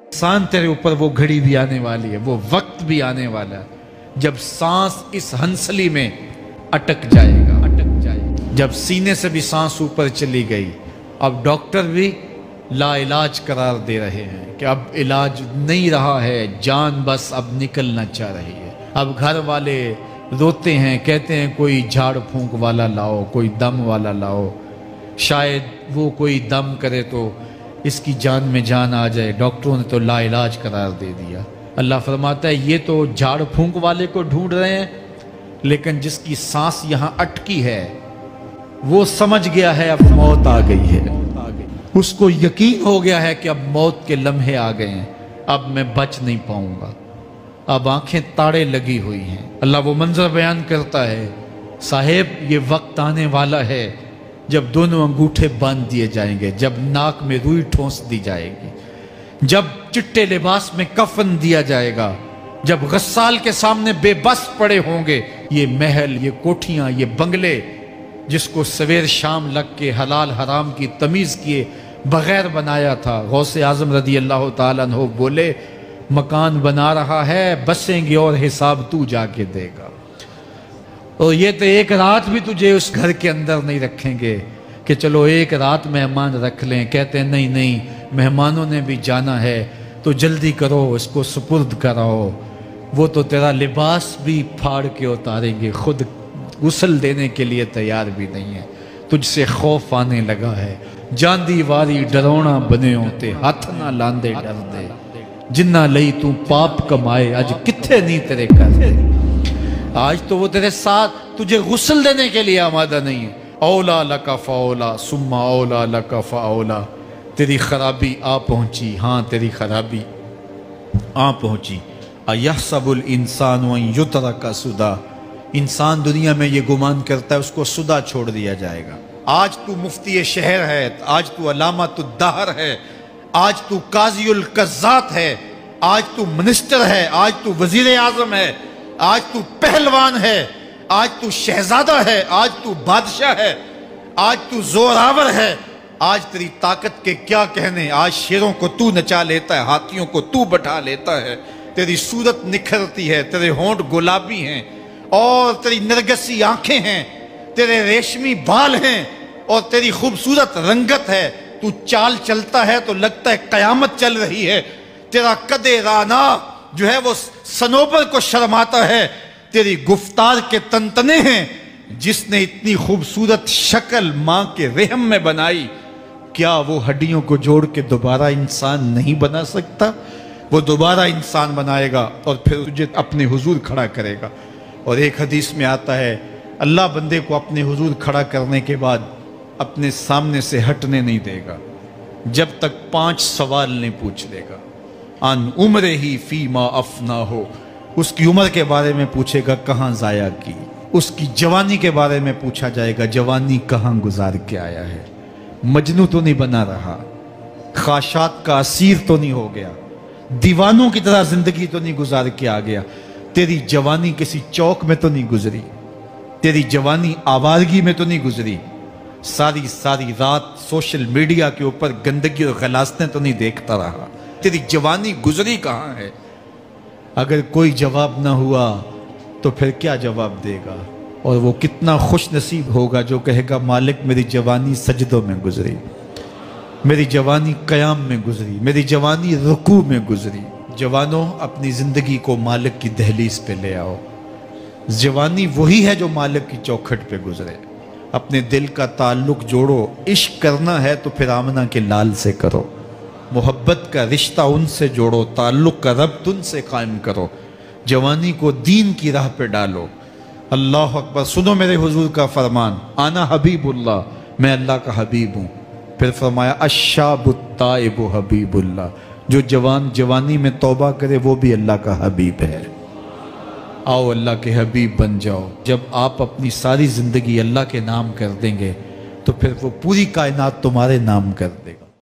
इंसान तेरे ऊपर वो घड़ी भी आने वाली है, वो वक्त भी आने वाला है जब सांस इस हंसली में अटक जाएगा। जब सीने से भी सांस ऊपर चली गई, अब डॉक्टर भी लाइलाज करार दे रहे हैं कि अब इलाज नहीं रहा है, जान बस अब निकलना चाह रही है। अब घर वाले रोते हैं, कहते हैं कोई झाड़ फूंक वाला लाओ, कोई दम वाला लाओ, शायद वो कोई दम करे तो इसकी जान में जान आ जाए। डॉक्टरों ने तो लाइलाज करार दे दिया। अल्लाह फरमाता है ये तो झाड़ फूंक वाले को ढूंढ रहे हैं, लेकिन जिसकी सांस यहाँ अटकी है वो समझ गया है अब मौत आ गई है, उसको यकीन हो गया है कि अब मौत के लम्हे आ गए हैं, अब मैं बच नहीं पाऊंगा, अब आंखें ताड़े लगी हुई हैं। अल्लाह वो मंजर बयान करता है, साहेब ये वक्त आने वाला है जब दोनों अंगूठे बांध दिए जाएंगे, जब नाक में रुई ठोंस दी जाएगी, जब चिट्टे लिबास में कफन दिया जाएगा, जब गस्साल के सामने बेबस पड़े होंगे। ये महल, ये कोठियां, ये बंगले जिसको सवेर शाम लग के हलाल हराम की तमीज किए बगैर बनाया था। गौसे आजम रदी अल्लाह ताला अन्हु बोले, मकान बना रहा है, बसेंगे और हिसाब तू जाके देगा। और ये तो एक रात भी तुझे उस घर के अंदर नहीं रखेंगे कि चलो एक रात मेहमान रख लें। कहते हैं नहीं नहीं, मेहमानों ने भी जाना है तो जल्दी करो, इसको सुपुर्द कराओ। वो तो तेरा लिबास भी फाड़ के उतारेंगे, खुद गुस्ल देने के लिए तैयार भी नहीं है। तुझसे खौफ आने लगा है, जांदी वारी डरोना बने होते, हाथ ना लांदे डर दे, जिन्ना लई तू पाप कमाए आज किथे नहीं तेरे कर। आज तो वो तेरे साथ तुझे गुस्ल देने के लिए आमादा नहीं है। औला लका फौला सुम्मा औला लका फौला, तेरी खराबी आ पहुंची, हाँ तेरी खराबी आ पहुंची। अयहसबुल इंसान व युतरका सुदा, इंसान दुनिया में ये गुमान करता है उसको सुदा छोड़ दिया जाएगा। आज तू मुफ्ती शहर है, आज तू अलामतुद्दहर है, आज तू काज़ीउल कज़्ज़ात है, आज तू मिनिस्टर है, आज तू वजीर आज़म है, आज तू पहलवान है, आज तू शहजादा है, आज तू बादशाह है, आज तू जोरावर है, आज तेरी ताकत के क्या कहने। आज शेरों को तू नचा लेता है, हाथियों को तू बैठा लेता है, तेरी सूरत निखरती है, तेरे होंठ गुलाबी हैं और तेरी नरगसी आंखें हैं, तेरे रेशमी बाल हैं और तेरी खूबसूरत रंगत है। तू चाल चलता है तो लगता है कयामत चल रही है। तेरा कदे राना जो है वो सनोबर को शर्माता है। तेरी गुफ्तार के तंतने हैं। जिसने इतनी खूबसूरत शक्ल माँ के रहम में बनाई, क्या वो हड्डियों को जोड़ के दोबारा इंसान नहीं बना सकता? वो दोबारा इंसान बनाएगा और फिर तुझे अपने हुजूर खड़ा करेगा। और एक हदीस में आता है, अल्लाह बंदे को अपने हुजूर खड़ा करने के बाद अपने सामने से हटने नहीं देगा जब तक 5 सवाल नहीं पूछ लेगा। अन उम्रे ही फीमा अफना हो, उसकी उम्र के बारे में पूछेगा कहाँ जाया की। उसकी जवानी के बारे में पूछा जाएगा, जवानी कहाँ गुजार के आया है। मजनू तो नहीं बना रहा, ख्वाहिशात का असीर तो नहीं हो गया, दीवानों की तरह जिंदगी तो नहीं गुजार के आ गया। तेरी जवानी किसी चौक में तो नहीं गुजरी, तेरी जवानी आवारगी में तो नहीं गुजरी, सारी सारी रात सोशल मीडिया के ऊपर गंदगी और गलास्तें तो नहीं देखता रहा। तेरी जवानी गुजरी कहाँ है? अगर कोई जवाब ना हुआ तो फिर क्या जवाब देगा? और वो कितना खुश नसीब होगा जो कहेगा, मालिक मेरी जवानी सजदों में गुजरी, मेरी जवानी कयाम में गुजरी, मेरी जवानी रुकू में गुजरी। जवानों, अपनी जिंदगी को मालिक की दहलीज पे ले आओ। जवानी वही है जो मालिक की चौखट पे गुजरे। अपने दिल का ताल्लुक जोड़ो। इश्क करना है तो फिर आमना के लाल से करो, मोहब्बत का रिश्ता उनसे जोड़ो, ताल्लुक का रब्त उनसे कायम करो, जवानी को दीन की राह पे डालो। अल्लाह अकबर। सुनो मेरे हुजूर का फरमान, आना हबीबुल्लाह, मैं अल्लाह का हबीब हूँ। फिर फरमाया अश्शाबुत्ताइबु हबीबुल्लाह, जो जवान जवानी में तौबा करे वो भी अल्लाह का हबीब है। आओ अल्लाह के हबीब बन जाओ। जब आप अपनी सारी जिंदगी अल्लाह के नाम कर देंगे तो फिर वो पूरी कायनात तुम्हारे नाम कर देगी।